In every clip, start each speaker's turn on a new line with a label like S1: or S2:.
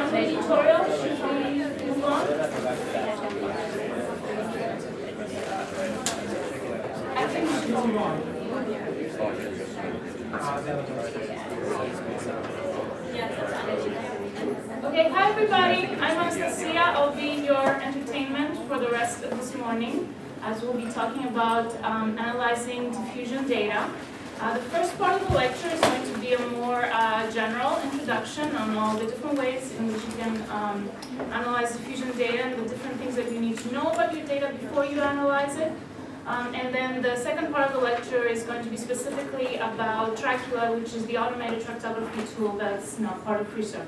S1: of the editorial? Should we move on? I think we should move on. Okay, hi everybody. I'm Anastasia. I'll be your entertainment for the rest of this morning, as we'll be talking about analyzing diffusion data. The first part of the lecture is going to be a more general introduction on all the different ways in which you can analyze diffusion data and the different things that you need to know about your data before you analyze it. And then the second part of the lecture is going to be specifically about Tractula, which is the automated tractography tool that's not part of FreeSurfer.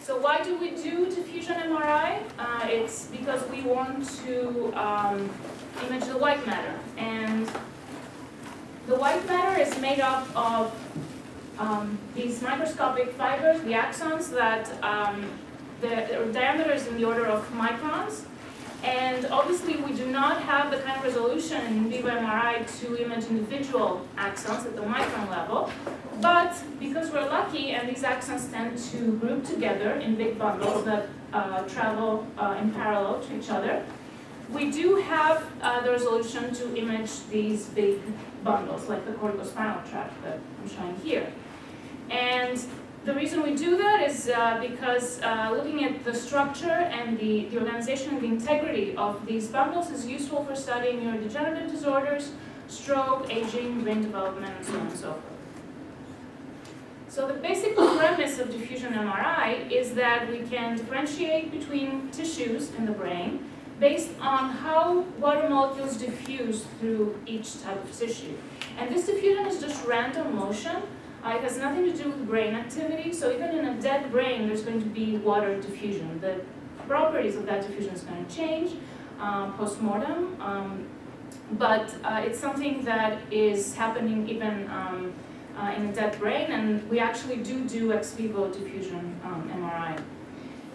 S1: So why do we do diffusion MRI? It's because we want to image the white matter. And the white matter is made up of these microscopic fibers, the axons, that the diameter is in the order of microns. And obviously we do not have the kind of resolution in vivo MRI to image individual axons at the micron level. But because we're lucky and these axons tend to group together in big bundles that travel in parallel to each other, we do have the resolution to image these big bundles, like the corticospinal tract that I'm showing here. And the reason we do that is because looking at the structure and the organization and the integrity of these bundles is useful for studying neurodegenerative disorders, stroke, aging, brain development, and so on and so forth. So the basic premise of diffusion MRI is that we can differentiate between tissues in the brain based on how water molecules diffuse through each type of tissue. And this diffusion is just random motion. It has nothing to do with brain activity, so even in a dead brain there's going to be water diffusion. The properties of that diffusion is going to change post-mortem, but it's something that is happening even in a dead brain, and we actually do ex vivo diffusion MRI.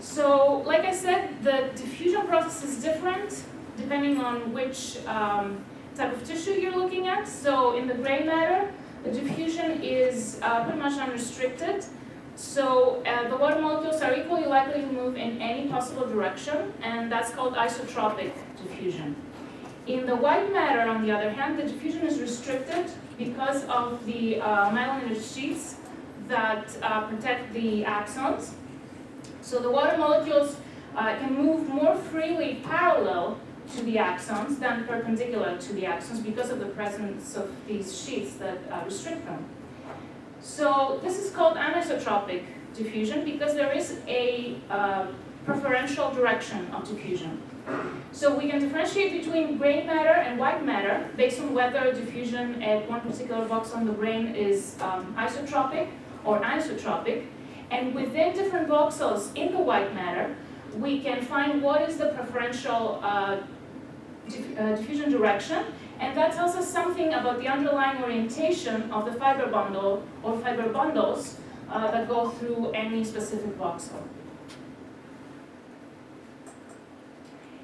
S1: So, like I said, the diffusion process is different depending on which type of tissue you're looking at. So in the gray matter, the diffusion is pretty much unrestricted. So the water molecules are equally likely to move in any possible direction, and that's called isotropic diffusion. In the white matter, on the other hand, the diffusion is restricted because of the myelinated sheaths that protect the axons. So the water molecules can move more freely parallel to the axons than perpendicular to the axons because of the presence of these sheaths that restrict them. So this is called anisotropic diffusion because there is a preferential direction of diffusion. So we can differentiate between gray matter and white matter based on whether diffusion at one particular voxel in the brain is isotropic or anisotropic. And within different voxels in the white matter, we can find what is the preferential diffusion direction, and that tells us something about the underlying orientation of the fiber bundle or fiber bundles that go through any specific voxel.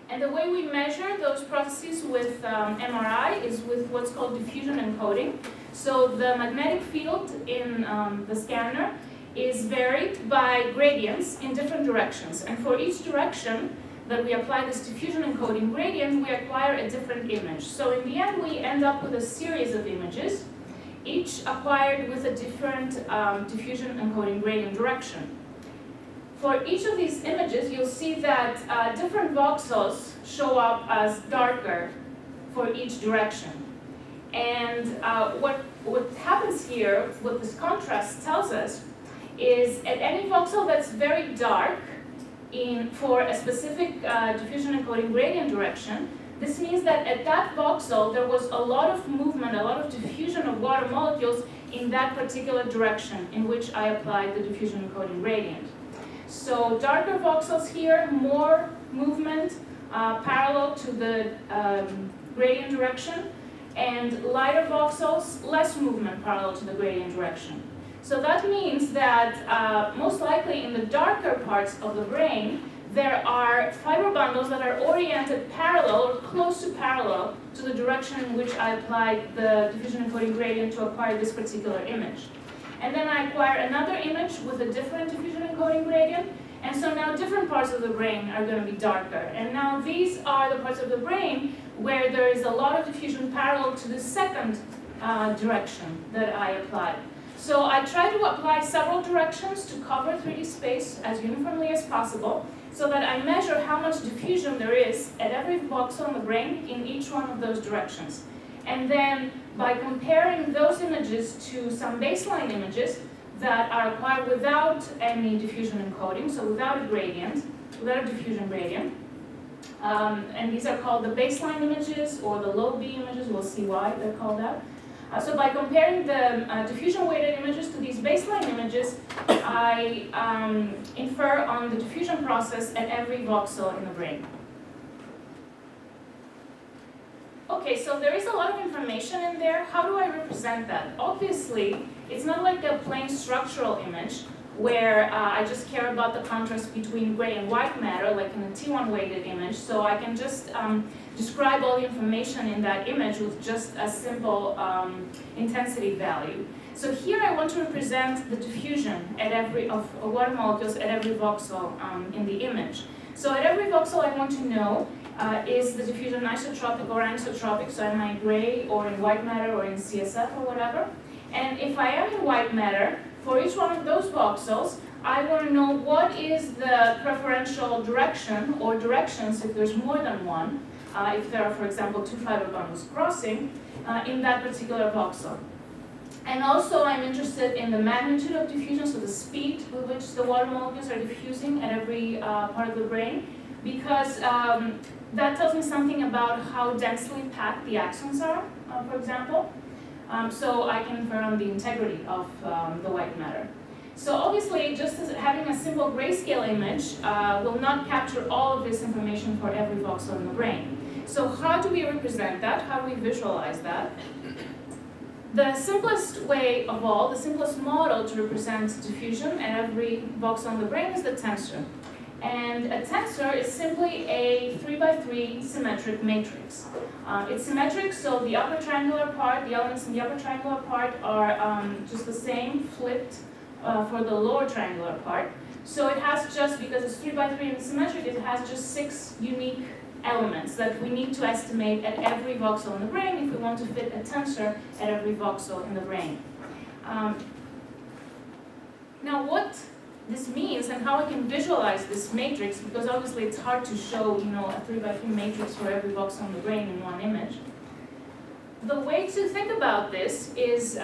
S1: And the way we measure those processes with MRI is with what's called diffusion encoding. So the magnetic field in the scanner is varied by gradients in different directions. And for each direction that we apply this diffusion encoding gradient, we acquire a different image. So in the end, we end up with a series of images, each acquired with a different diffusion encoding gradient direction. For each of these images, you'll see that different voxels show up as darker for each direction. And what happens here, what this contrast tells us, is at any voxel that's very dark for a specific diffusion encoding gradient direction, this means that at that voxel there was a lot of movement, a lot of diffusion of water molecules in that particular direction in which I applied the diffusion encoding gradient. So darker voxels here, more movement parallel to the gradient direction, and lighter voxels, less movement parallel to the gradient direction. So that means that most likely in the darker parts of the brain, there are fiber bundles that are oriented parallel or close to parallel to the direction in which I applied the diffusion encoding gradient to acquire this particular image. And then I acquire another image with a different diffusion encoding gradient. And so now different parts of the brain are going to be darker. And now these are the parts of the brain where there is a lot of diffusion parallel to the second direction that I applied. So I try to apply several directions to cover 3D space as uniformly as possible, so that I measure how much diffusion there is at every voxel in the brain in each one of those directions. And then by comparing those images to some baseline images that are acquired without any diffusion encoding, so without a gradient, without a diffusion gradient, and these are called the baseline images or the low B images, we'll see why they're called that. So by comparing the diffusion-weighted images to these baseline images, I infer on the diffusion process at every voxel in the brain. Okay, so there is a lot of information in there. How do I represent that? Obviously, it's not like a plain structural image where I just care about the contrast between gray and white matter, like in a T1 weighted image. So I can just describe all the information in that image with just a simple intensity value. So here I want to represent the diffusion at every of water molecules at every voxel in the image. So at every voxel I want to know is the diffusion isotropic or anisotropic, so am I gray or in white matter or in CSF or whatever. And if I am in white matter, for each one of those voxels, I want to know what is the preferential direction or directions, if there's more than one, if there are, for example, two fiber bundles crossing in that particular voxel. And also I'm interested in the magnitude of diffusion, so the speed with which the water molecules are diffusing at every part of the brain, because that tells me something about how densely packed the axons are, for example. So I can infer on the integrity of the white matter. So obviously, just as having a simple grayscale image will not capture all of this information for every voxel in the brain. So how do we represent that? How do we visualize that? The simplest way of all, the simplest model to represent diffusion at every voxel in the brain is the tensor. And a tensor is simply a 3x3 symmetric matrix. It's symmetric, so the upper triangular part, the elements in the upper triangular part are just the same, flipped for the lower triangular part. So it has just, because it's 3x3 and it's symmetric, it has just 6 unique elements that we need to estimate at every voxel in the brain if we want to fit a tensor at every voxel in the brain. Now what this means and how I can visualize this matrix, because obviously it's hard to show, a 3x3 matrix for every voxel in the brain in one image. The way to think about this is,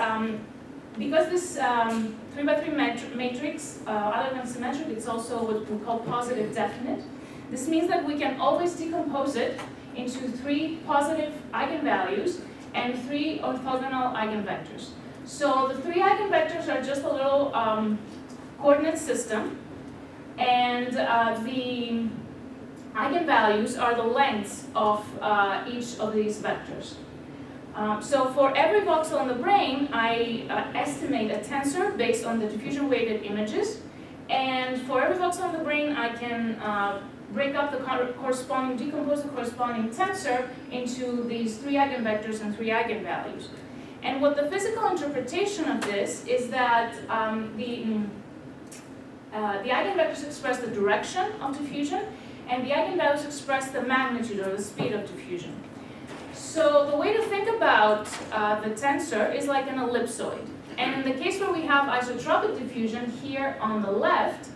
S1: because this 3x3 matrix, other than symmetric, it's also what we call positive definite. This means that we can always decompose it into 3 positive eigenvalues and 3 orthogonal eigenvectors. So the 3 eigenvectors are just a little coordinate system, and the eigenvalues are the lengths of each of these vectors. So for every voxel in the brain, I estimate a tensor based on the diffusion-weighted images, and for every voxel in the brain, I can decompose the corresponding tensor into these 3 eigenvectors and 3 eigenvalues. And what the physical interpretation of this is that the eigenvectors express the direction of diffusion, and the eigenvalues express the magnitude or the speed of diffusion. So the way to think about the tensor is like an ellipsoid. And in the case where we have isotropic diffusion here on the left,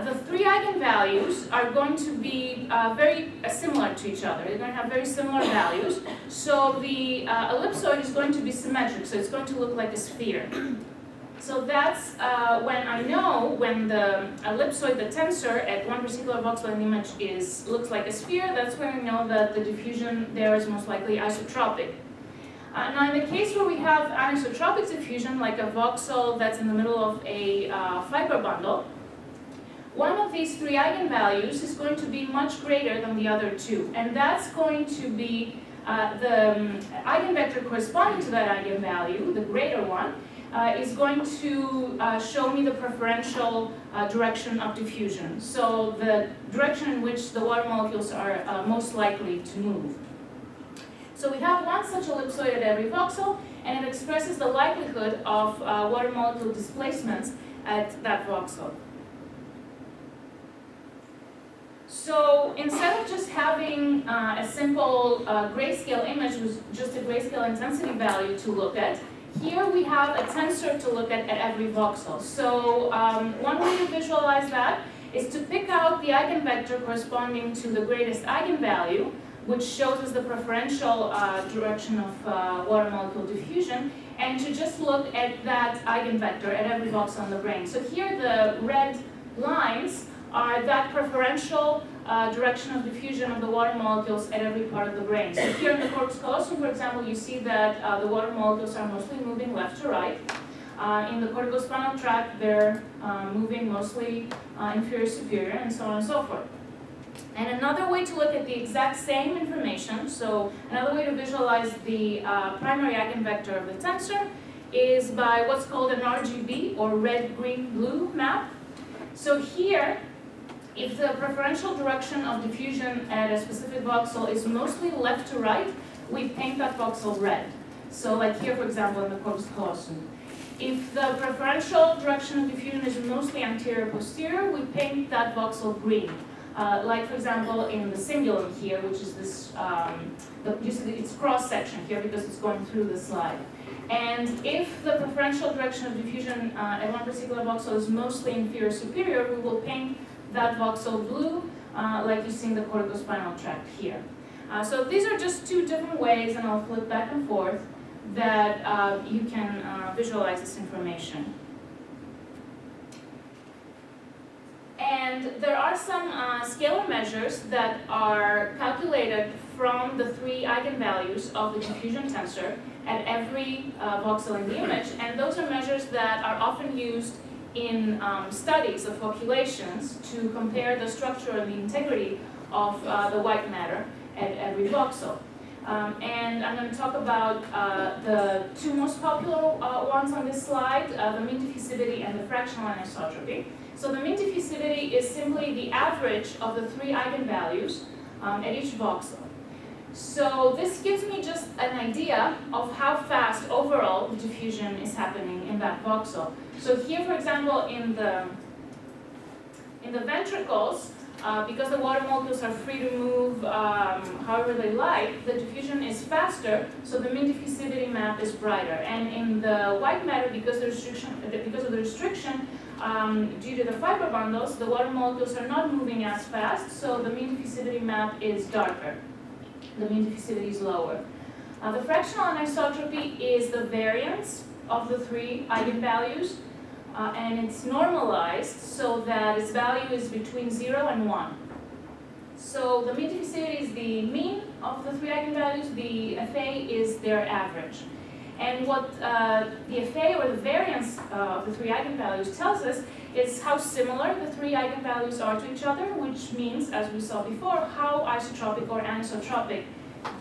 S1: the 3 eigenvalues are going to be very similar to each other. They're going to have very similar values. So the ellipsoid is going to be symmetric, so it's going to look like a sphere. So that's when I know when the ellipsoid, the tensor, at one particular voxel in the image looks like a sphere, that's when I know that the diffusion there is most likely isotropic. Now in the case where we have anisotropic diffusion, like a voxel that's in the middle of a fiber bundle, one of these 3 eigenvalues is going to be much greater than the other 2. And that's going to be the eigenvector corresponding to that eigenvalue, the greater one, is going to show me the preferential direction of diffusion. So the direction in which the water molecules are most likely to move. So we have one such ellipsoid at every voxel, and it expresses the likelihood of water molecule displacements at that voxel. So instead of just having a simple grayscale image with just a grayscale intensity value to look at, here we have a tensor to look at every voxel. So one way to visualize that is to pick out the eigenvector corresponding to the greatest eigenvalue, which shows us the preferential direction of water molecule diffusion, and to just look at that eigenvector at every voxel in the brane. So here the red lines are that preferential direction of diffusion of the water molecules at every part of the brane. So here in the corpus callosum, for example, you see that the water molecules are mostly moving left to right. In the corticospinal tract, they're moving mostly inferior superior, and so on and so forth. And another way to look at the exact same information, so another way to visualize the primary eigenvector of the tensor is by what's called an RGB, or red, green, blue map. So here, if the preferential direction of diffusion at a specific voxel is mostly left to right, we paint that voxel red. So like here, for example, in the corpus callosum. If the preferential direction of diffusion is mostly anterior-posterior, we paint that voxel green. Like, for example, in the cingulum here, which is this, you see it's cross-section here because it's going through the slide. And if the preferential direction of diffusion at one particular voxel is mostly inferior-superior, we will paint that voxel blue, like you see in the corticospinal tract here. So these are just two different ways, and I'll flip back and forth, that you can visualize this information. And there are some scalar measures that are calculated from the three eigenvalues of the diffusion tensor at every voxel in the image, and those are measures that are often used in studies of populations to compare the structure and the integrity of the white matter at every voxel. And I'm going to talk about the two most popular ones on this slide, the mean diffusivity and the fractional anisotropy. So the mean diffusivity is simply the average of the three eigenvalues at each voxel. So this gives me just an idea of how fast overall the diffusion is happening in that voxel. So here, for example, in the ventricles, because the water molecules are free to move however they like, the diffusion is faster, so the mean diffusivity map is brighter. And in the white matter, because of the restriction due to the fiber bundles, the water molecules are not moving as fast, so the mean diffusivity map is darker. The mean diffusivity is lower. The fractional anisotropy is the variance of the three eigenvalues, and it's normalized so that its value is between 0 and 1. So the mean diffusivity is the mean of the three eigenvalues, the FA is their average. And what the FA, or the variance of the three eigenvalues, tells us is how similar the three eigenvalues are to each other, which means, as we saw before, how isotropic or anisotropic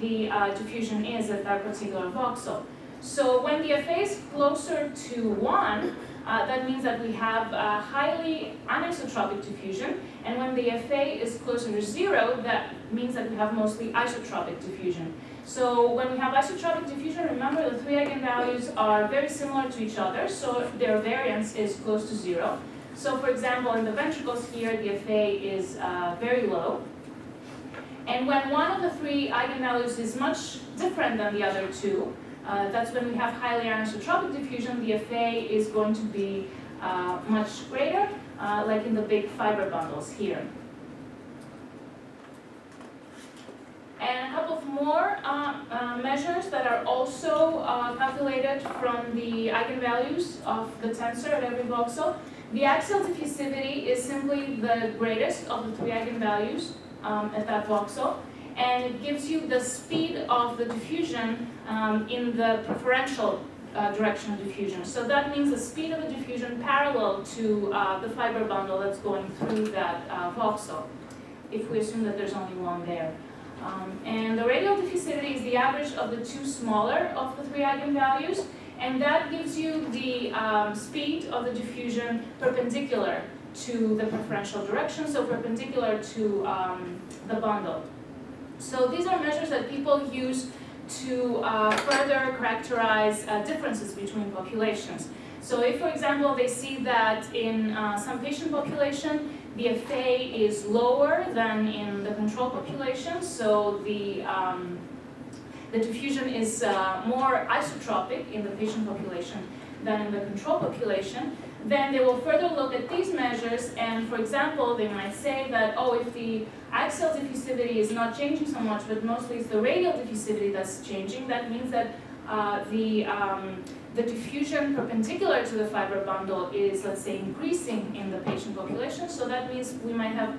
S1: the diffusion is at that particular voxel. So when the FA is closer to 1, that means that we have highly anisotropic diffusion, and when the FA is closer to 0, that means that we have mostly isotropic diffusion. So when we have isotropic diffusion, remember the three eigenvalues are very similar to each other, so their variance is close to 0. So for example, in the ventricles here, the FA is very low. And when one of the three eigenvalues is much different than the other two, that's when we have highly anisotropic diffusion, the FA is going to be much greater, like in the big fiber bundles here. And a couple of more measures that are also calculated from the eigenvalues of the tensor at every voxel. The axial diffusivity is simply the greatest of the three eigenvalues at that voxel, and it gives you the speed of the diffusion in the preferential direction of diffusion. So that means the speed of the diffusion parallel to the fiber bundle that's going through that voxel, if we assume that there's only one there. And the radial diffusivity is the average of the two smaller of the three eigenvalues, and that gives you the speed of the diffusion perpendicular to the preferential direction, so perpendicular to the bundle. So these are measures that people use to further characterize differences between populations. So if, for example, they see that in some patient population, the FA is lower than in the control population, so the diffusion is more isotropic in the patient population than in the control population, then they will further look at these measures, and for example, they might say that, oh, if the axial diffusivity is not changing so much, but mostly it's the radial diffusivity that's changing, that means that the diffusion perpendicular to the fiber bundle is, let's say, increasing in the patient population. So that means we might have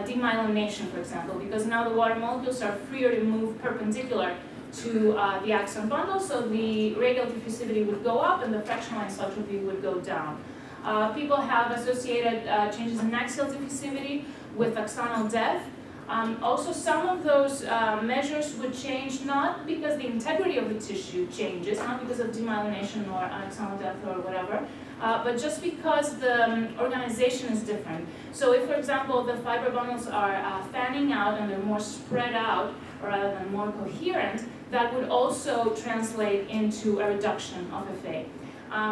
S1: demyelination, for example, because now the water molecules are freer to move perpendicular to the axon bundle, so the radial diffusivity would go up and the fractional anisotropy would go down. People have associated changes in axial diffusivity with axonal death. Also, some of those measures would change not because the integrity of the tissue changes, not because of demyelination or axonal death or whatever, but just because the organization is different. So if, for example, the fiber bundles are fanning out and they're more spread out rather than more coherent, that would also translate into a reduction of FA.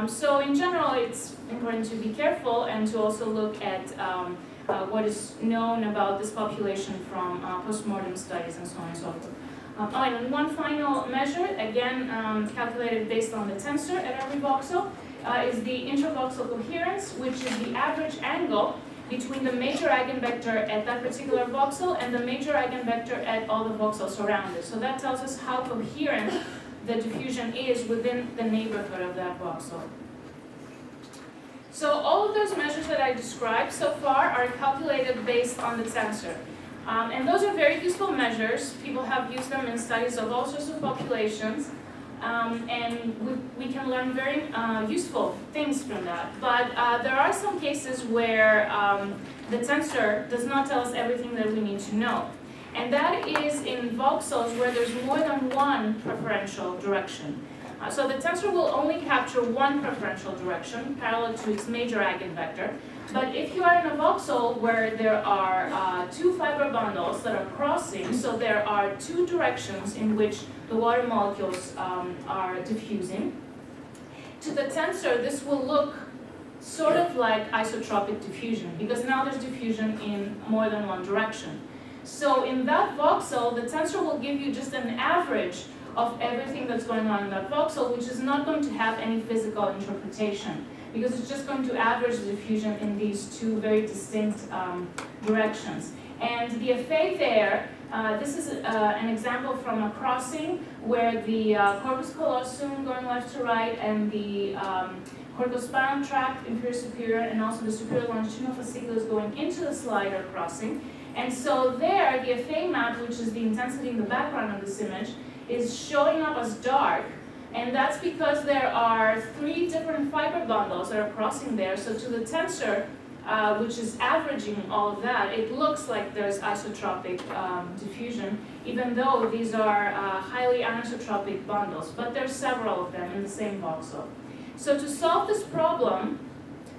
S1: So in general, it's important to be careful and to also look at what is known about this population from postmortem studies and so on and so forth. And one final measure, again calculated based on the tensor at every voxel, is the intervoxel coherence, which is the average angle between the major eigenvector at that particular voxel and the major eigenvector at all the voxels around it. So that tells us how coherent the diffusion is within the neighborhood of that voxel. So all of those measures that I described so far are calculated based on the tensor. And those are very useful measures. People have used them in studies of all sorts of populations. And we can learn very useful things from that. But there are some cases where the tensor does not tell us everything that we need to know. And that is in voxels where there's more than one preferential direction. So the tensor will only capture one preferential direction, parallel to its major eigenvector. But if you are in a voxel where there are two fiber bundles that are crossing, so there are two directions in which the water molecules are diffusing, to the tensor this will look sort of like isotropic diffusion, because now there's diffusion in more than one direction. So in that voxel, the tensor will give you just an average of everything that's going on in that voxel, which is not going to have any physical interpretation, because it's just going to average the diffusion in these two very distinct directions. And the FA there, this is an example from a crossing where the corpus callosum going left to right and the corticospinal tract, inferior superior, and also the superior longitudinal fasciculus going into the slider crossing. And so there, the FA map, which is the intensity in the background of this image, is showing up as dark, and that's because there are three different fiber bundles that are crossing there. So to the tensor, which is averaging all of that, it looks like there's isotropic diffusion, even though these are highly anisotropic bundles, but there's several of them in the same voxel. So to solve this problem,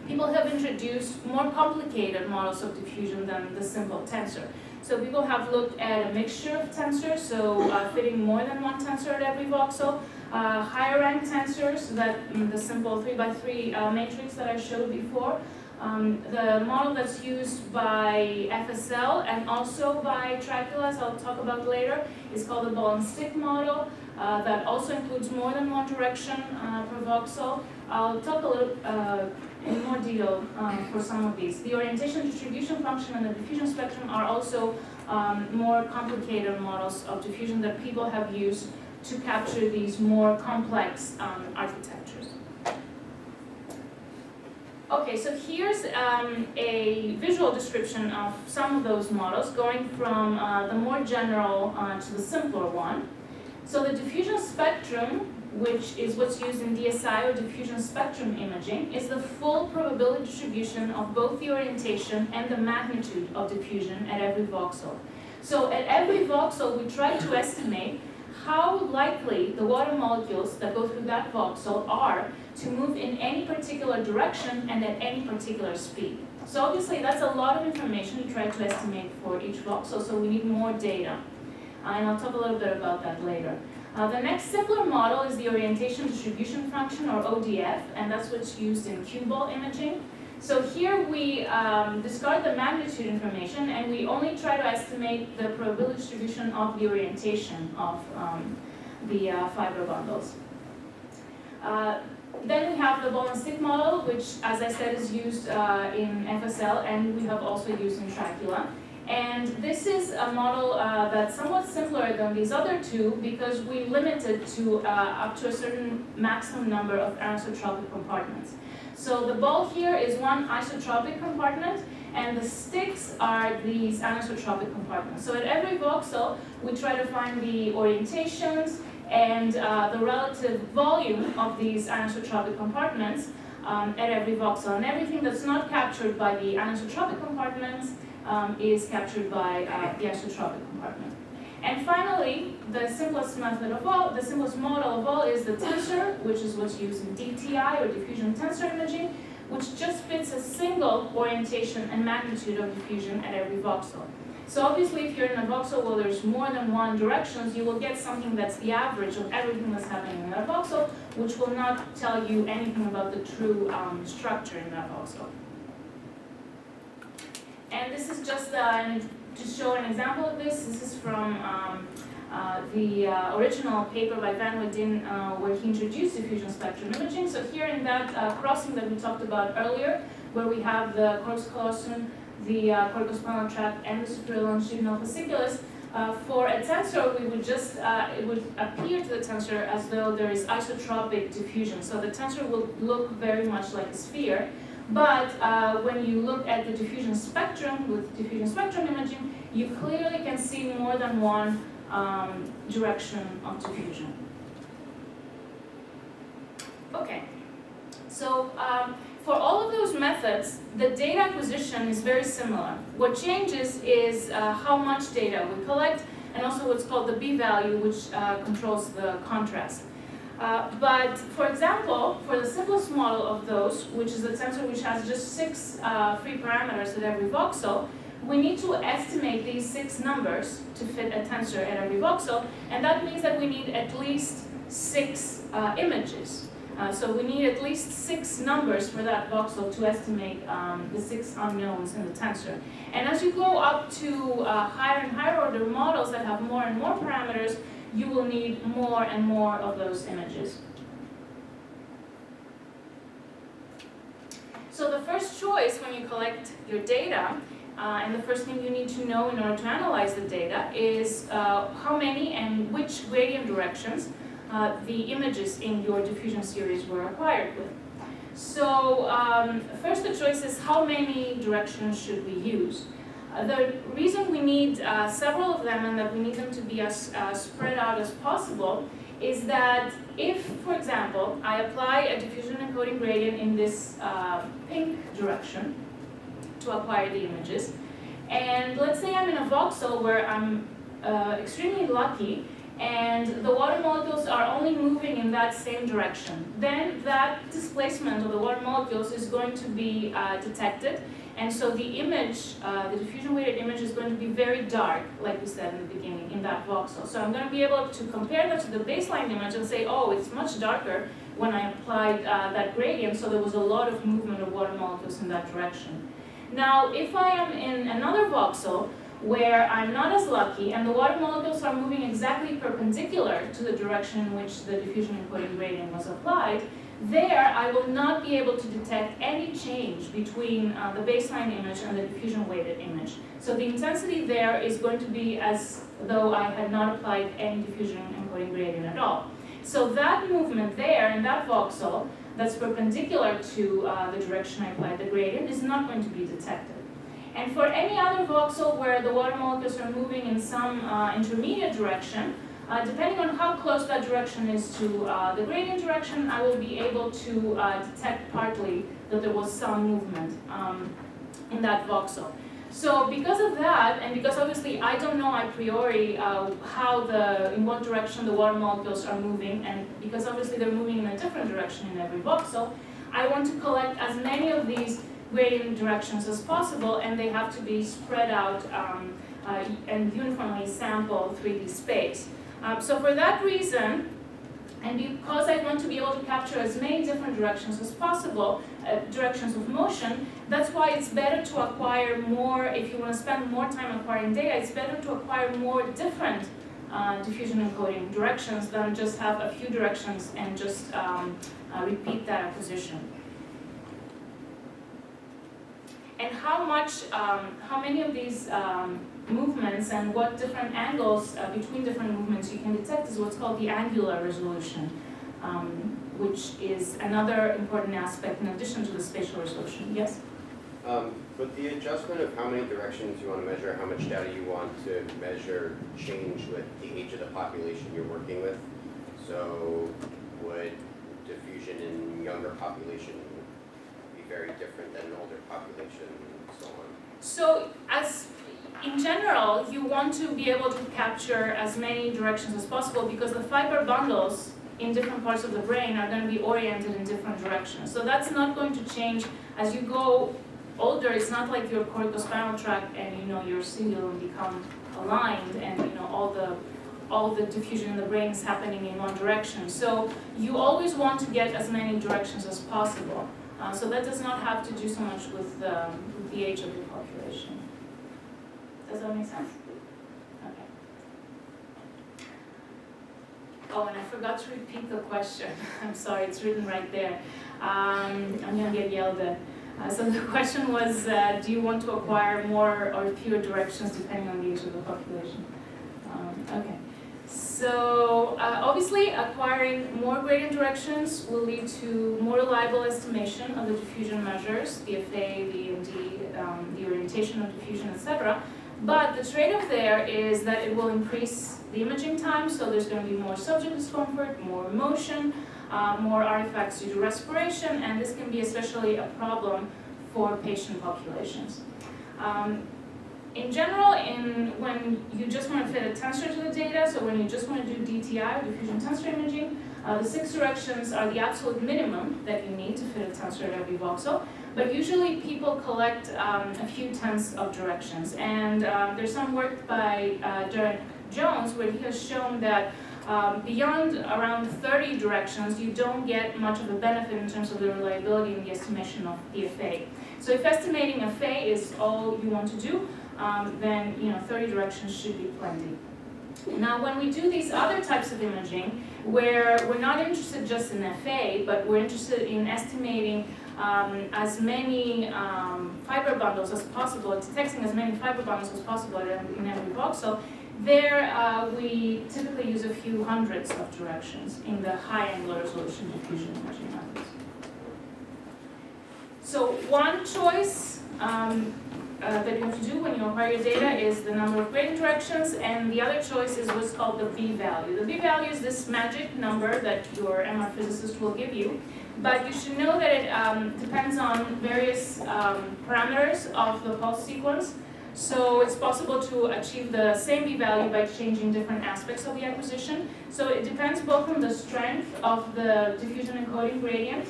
S1: people have introduced more complicated models of diffusion than the simple tensor. So people have looked at a mixture of tensors, so fitting more than one tensor at every voxel, higher rank tensors, that the simple 3x3 matrix that I showed before, the model that's used by FSL and also by Tracula, as I'll talk about later, is called the Ballistic Model. That also includes more than one direction per voxel. I'll talk a little in more detail for some of these. The orientation distribution function and the diffusion spectrum are also more complicated models of diffusion that people have used to capture these more complex architectures. Okay, so here's a visual description of some of those models, going from the more general to the simpler one. So the diffusion spectrum, which is what's used in DSI or diffusion spectrum imaging, is the full probability distribution of both the orientation and the magnitude of diffusion at every voxel. So at every voxel, we try to estimate how likely the water molecules that go through that voxel are to move in any particular direction and at any particular speed. So obviously that's a lot of information to try to estimate for each voxel, so we need more data. And I'll talk a little bit about that later. The next simpler model is the orientation distribution function, or ODF, and that's what's used in cue ball imaging. So here we discard the magnitude information and we only try to estimate the probability distribution of the orientation of the fiber bundles. Then we have the ballistic model, which, as I said, is used in FSL, and we have also used in Tracula. And this is a model that's somewhat simpler than these other two because we limit it to up to a certain maximum number of anisotropic compartments. So the ball here is one isotropic compartment, and the sticks are these anisotropic compartments. So at every voxel, we try to find the orientations and the relative volume of these anisotropic compartments at every voxel. And everything that's not captured by the anisotropic compartments is captured by the isotropic compartment. And finally, the simplest method of all, the simplest model of all is the tensor, which is what's used in DTI, or diffusion tensor imaging, which just fits a single orientation and magnitude of diffusion at every voxel. So obviously, if you're in a voxel where there's more than one directions, you will get something that's the average of everything that's happening in that voxel, which will not tell you anything about the true structure in that voxel. And this is just to show an example of this. This is from the original paper by Van Wadin where he introduced diffusion spectrum imaging. So here in that crossing that we talked about earlier, where we have the corpus callosum, the corticospinal tract, and the superior longitudinal fasciculus, for a tensor, we would just, it would appear to the tensor as though there is isotropic diffusion. So the tensor will look very much like a sphere. But when you look at the diffusion spectrum with diffusion spectrum imaging, you clearly can see more than one direction of diffusion. Okay, so for all of those methods, the data acquisition is very similar. What changes is how much data we collect, and also what's called the B-value, which controls the contrast. But for example, for the simplest model of those, which is a tensor which has just 6 free parameters at every voxel, we need to estimate these 6 numbers to fit a tensor at every voxel, and that means that we need at least 6 images. So we need at least 6 numbers for that voxel to estimate the 6 unknowns in the tensor. And as you go up to higher and higher order models that have more and more parameters, you will need more and more of those images. So the first choice when you collect your data, and the first thing you need to know in order to analyze the data, is how many and which gradient directions the images in your diffusion series were acquired with. So first the choice is how many directions should we use. The reason we need several of them and that we need them to be as spread out as possible is that if, for example, I apply a diffusion encoding gradient in this pink direction to acquire the images, and let's say I'm in a voxel where I'm extremely lucky and the water molecules are only moving in that same direction, then that displacement of the water molecules is going to be detected. And so the image, the diffusion-weighted image is going to be very dark, like we said in the beginning, in that voxel. So I'm going to be able to compare that to the baseline image and say, oh, it's much darker when I applied that gradient, so there was a lot of movement of water molecules in that direction. Now, if I am in another voxel where I'm not as lucky and the water molecules are moving exactly perpendicular to the direction in which the diffusion encoding gradient was applied, there, I will not be able to detect any change between the baseline image and the diffusion-weighted image. So the intensity there is going to be as though I had not applied any diffusion encoding gradient at all. So that movement there in that voxel that's perpendicular to the direction I applied the gradient is not going to be detected. And for any other voxel where the water molecules are moving in some intermediate direction, depending on how close that direction is to the gradient direction, I will be able to detect partly that there was some movement in that voxel. So because of that, and because obviously I don't know a priori in what direction the water molecules are moving, and because obviously they're moving in a different direction in every voxel, I want to collect as many of these gradient directions as possible, and they have to be spread out and uniformly sample 3D space. So for that reason, and because I want to be able to capture as many different directions as possible, directions of motion, that's why it's better to acquire more, if you want to spend more time acquiring data, it's better to acquire more different diffusion encoding directions than just have a few directions and just repeat that acquisition. And how many of these movements and what different angles between different movements you can detect is what's called the angular resolution, which is another important aspect in addition to the spatial resolution. Yes?
S2: Would the adjustment of how many directions you want to measure, how much data you want to measure, change with the age of the population you're working with? So would diffusion in younger population be very different than an older population and so on?
S1: So in general, you want to be able to capture as many directions as possible because the fiber bundles in different parts of the brain are going to be oriented in different directions. So that's not going to change as you go older. It's not like your corticospinal tract and your cingulum become aligned and all the diffusion in the brain is happening in one direction. So you always want to get as many directions as possible. So that does not have to do so much with the age of your population. Does that make sense? Okay. Oh, and I forgot to repeat the question. I'm sorry, it's written right there. I'm going to get yelled at. So the question was, do you want to acquire more or fewer directions depending on the age of the population? Okay. So obviously, acquiring more gradient directions will lead to more reliable estimation of the diffusion measures, the FA, the EMD, the orientation of diffusion, etc. But the trade-off there is that it will increase the imaging time, so there's going to be more subject discomfort, more motion, more artifacts due to respiration, and this can be especially a problem for patient populations. In general, when you just want to fit a tensor to the data, so when you just want to do DTI, or diffusion tensor imaging, the 6 directions are the absolute minimum that you need to fit a tensor at every voxel. But usually people collect a few tenths of directions. And there's some work by Derek Jones where he has shown that beyond around 30 directions, you don't get much of a benefit in terms of the reliability and the estimation of the FA. So if estimating FA is all you want to do, then 30 directions should be plenty. Now, when we do these other types of imaging, where we're not interested just in FA, but we're interested in estimating as many fiber bundles as possible, detecting as many fiber bundles as possible in every voxel, there we typically use a few hundreds of directions in the high angular resolution diffusion imaging methods. So one choice that you have to do when you acquire your data is the number of gradient directions, and the other choice is what's called the B-value. The B-value is this magic number that your MR physicist will give you, but you should know that it depends on various parameters of the pulse sequence. So it's possible to achieve the same B-value by changing different aspects of the acquisition. So it depends both on the strength of the diffusion encoding gradient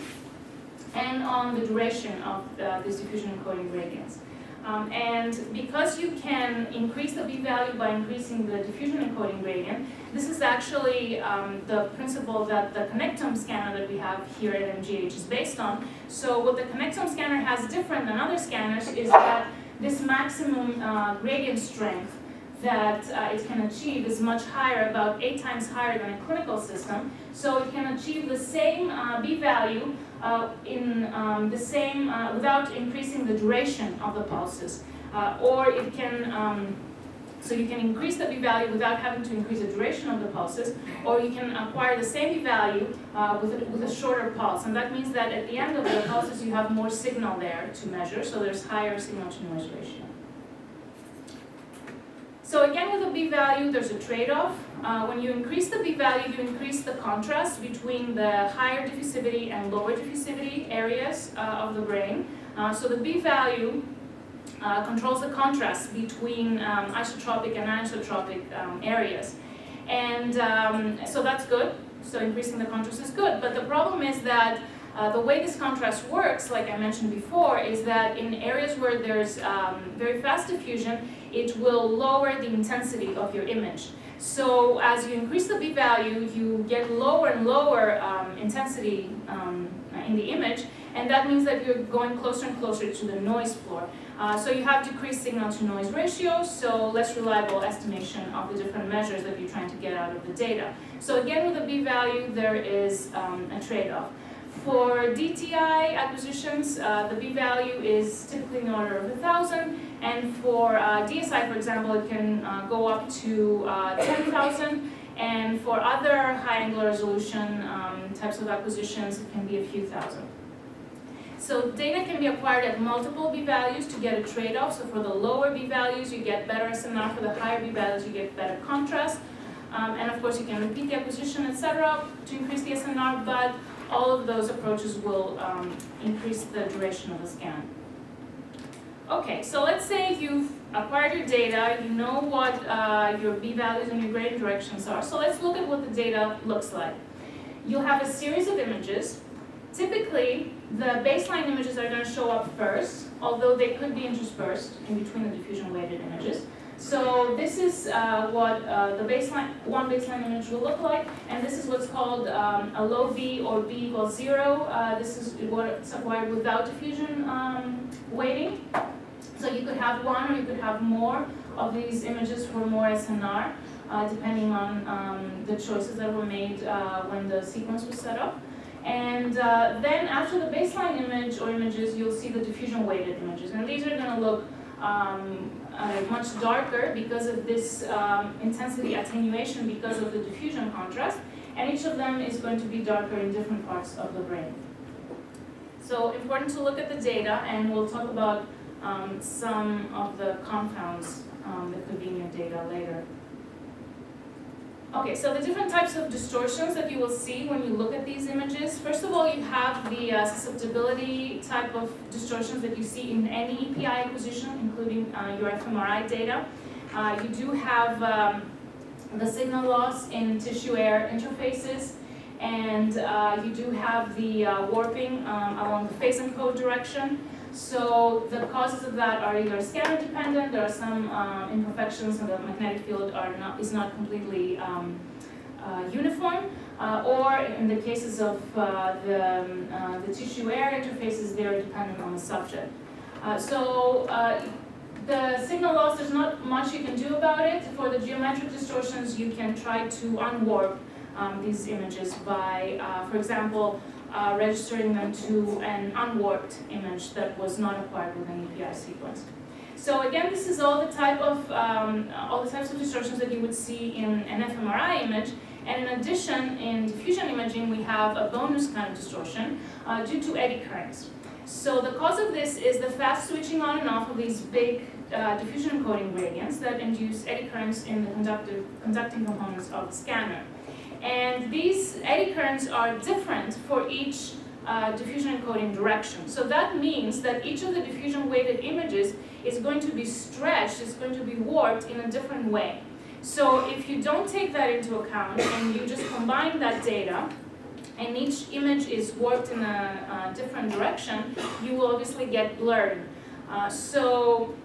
S1: and on the duration of these diffusion encoding gradients. And because you can increase the B-value by increasing the diffusion encoding gradient, this is actually the principle that the connectome scanner that we have here at MGH is based on. So what the connectome scanner has different than other scanners is that this maximum gradient strength that it can achieve is much higher, about 8 times higher than a clinical system. So it can achieve the same B-value without increasing the duration of the pulses. Or it can, so you can increase the B-value without having to increase the duration of the pulses, or you can acquire the same B-value with a shorter pulse. And that means that at the end of the pulses you have more signal there to measure, so there's higher signal-to-noise ratio. So again, with the B-value, there's a trade-off. When you increase the B-value, you increase the contrast between the higher diffusivity and lower diffusivity areas of the brain. So the B-value controls the contrast between isotropic and anisotropic areas. And so that's good. So increasing the contrast is good. But the problem is that the way this contrast works, like I mentioned before, is that in areas where there's very fast diffusion, it will lower the intensity of your image. So as you increase the p-value, you get lower and lower intensity in the image, and that means that you're going closer and closer to the noise floor. So you have decreased signal-to-noise ratio, so less reliable estimation of the different measures that you're trying to get out of the data. So again, with the p-value, there is a trade-off. For DTI acquisitions, the p-value is typically in the order of 1,000, and for DSI, for example, it can go up to 10,000, and for other high angular resolution types of acquisitions, it can be a few thousand. So data can be acquired at multiple p-values to get a trade-off. So for the lower p-values, you get better SNR. For the higher p-values, you get better contrast. And of course, you can repeat the acquisition, etc., to increase the SNR, but all of those approaches will increase the duration of the scan. Okay, so let's say you've acquired your data, you know what your p-values and your gradient directions are. So let's look at what the data looks like. You'll have a series of images. Typically, the baseline images are going to show up first, although they could be interspersed in between the diffusion-weighted images. So this is what the one baseline image will look like, and this is what's called a low V or V equals 0. This is what's acquired without diffusion weighting. So you could have one or you could have more of these images for more SNR, depending on the choices that were made when the sequence was set up. And then after the baseline image or images, you'll see the diffusion-weighted images. And these are going to look much darker because of this intensity attenuation because of the diffusion contrast. And each of them is going to be darker in different parts of the brain. So important to look at the data, and we'll talk about some of the compounds that could be in your data later. Okay, so the different types of distortions that you will see when you look at these images. First of all, you have the susceptibility type of distortions that you see in any EPI acquisition, including your fMRI data. You do have the signal loss in tissue-air interfaces, and you do have the warping along the phase encode direction. So the causes of that are either scanner dependent, there are some imperfections and the magnetic field is not completely uniform, or in the cases of the tissue-air interfaces, they're dependent on the subject. The signal loss, there's not much you can do about it. For the geometric distortions, you can try to unwarp these images by, for example, registering them to an unwarped image that was not acquired with an EPI sequence. So again, this is all the types of distortions that you would see in an fMRI image. And in addition, in diffusion imaging, we have a bonus kind of distortion due to eddy currents. So the cause of this is the fast switching on and off of these big diffusion encoding gradients that induce eddy currents in the conducting components of the scanner. And these eddy currents are different for each diffusion encoding direction. So that means that each of the diffusion-weighted images is going to be stretched, is going to be warped in a different way. So if you don't take that into account and you just combine that data, and each image is warped in a different direction, you will obviously get blurred. You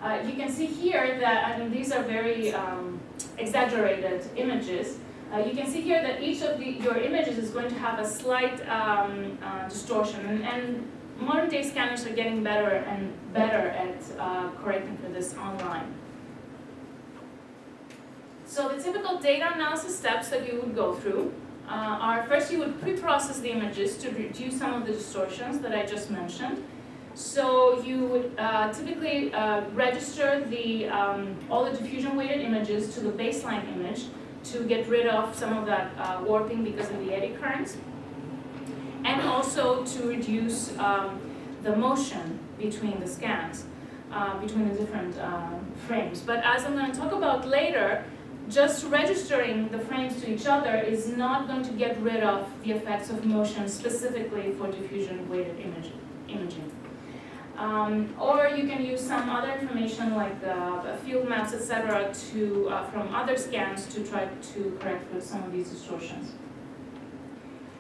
S1: can see here that, these are very exaggerated images. You can see here that each of your images is going to have a slight distortion, and modern day scanners are getting better and better at correcting for this online. So the typical data analysis steps that you would go through are, first you would pre-process the images to reduce some of the distortions that I just mentioned. So you would typically register all the diffusion-weighted images to the baseline image to get rid of some of that warping because of the eddy currents, and also to reduce the motion between the scans, between the different frames. But as I'm going to talk about later, just registering the frames to each other is not going to get rid of the effects of motion specifically for diffusion-weighted imaging. Or you can use some other information like field maps, etc., from other scans to try to correct for some of these distortions.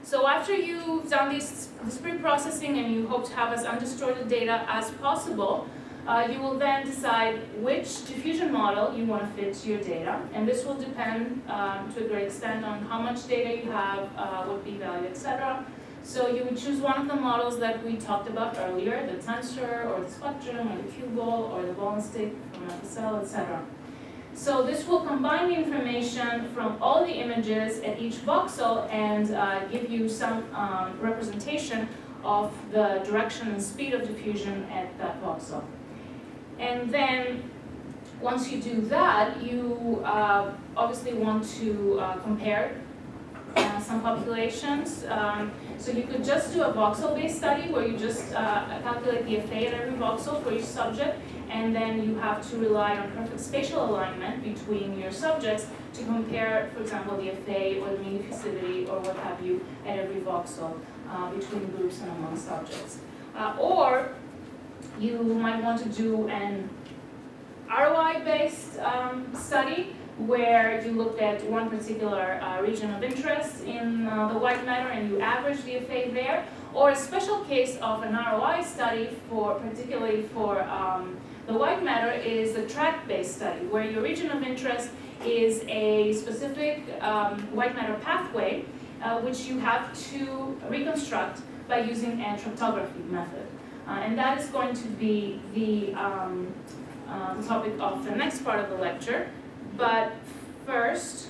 S1: So after you've done this pre-processing and you hope to have as undistorted data as possible, you will then decide which diffusion model you want to fit to your data, and this will depend to a great extent on how much data you have, what p-value, etc. So you would choose one of the models that we talked about earlier, the tensor, or the spectrum, or the cuboid, or the ballistic from the cell, etc. So this will combine the information from all the images at each voxel and give you some representation of the direction and speed of diffusion at that voxel. And then once you do that, you obviously want to compare some populations. So you could just do a voxel-based study where you just calculate the FA at every voxel for each subject, and then you have to rely on perfect spatial alignment between your subjects to compare, for example, the FA or the mean diffusivity or what have you at every voxel between groups and among subjects. Or you might want to do an ROI-based study where you look at one particular region of interest in the white matter and you average the FA there, or a special case of an ROI study particularly for the white matter is a tract-based study where your region of interest is a specific white matter pathway which you have to reconstruct by using a tractography method. And that is going to be the topic of the next part of the lecture. But first,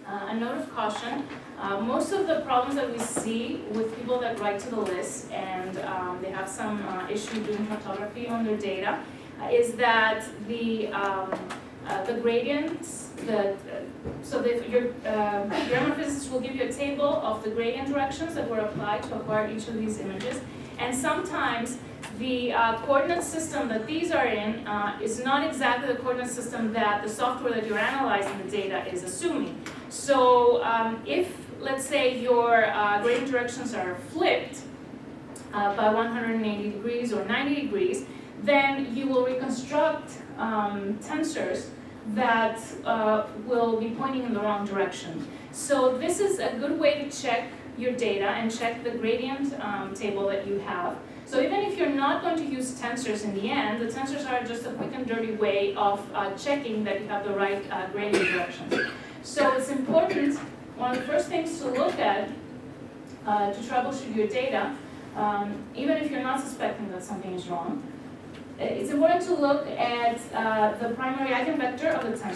S1: a note of caution. Most of the problems that we see with people that write to the list and they have some issue doing cartography on their data is that the gradients, your grammar physicist will give you a table of the gradient directions that were applied to acquire each of these images, and sometimes the coordinate system that these are in is not exactly the coordinate system that the software that you're analyzing the data is assuming. So if, let's say, your gradient directions are flipped by 180 degrees or 90 degrees, then you will reconstruct tensors that will be pointing in the wrong direction. So this is a good way to check your data and check the gradient table that you have. So even if you're not going to use tensors in the end, the tensors are just a quick and dirty way of checking that you have the right gradient directions. So it's important, one of the first things to look at to troubleshoot your data, even if you're not suspecting that something is wrong, it's important to look at the primary eigenvector of the tensor.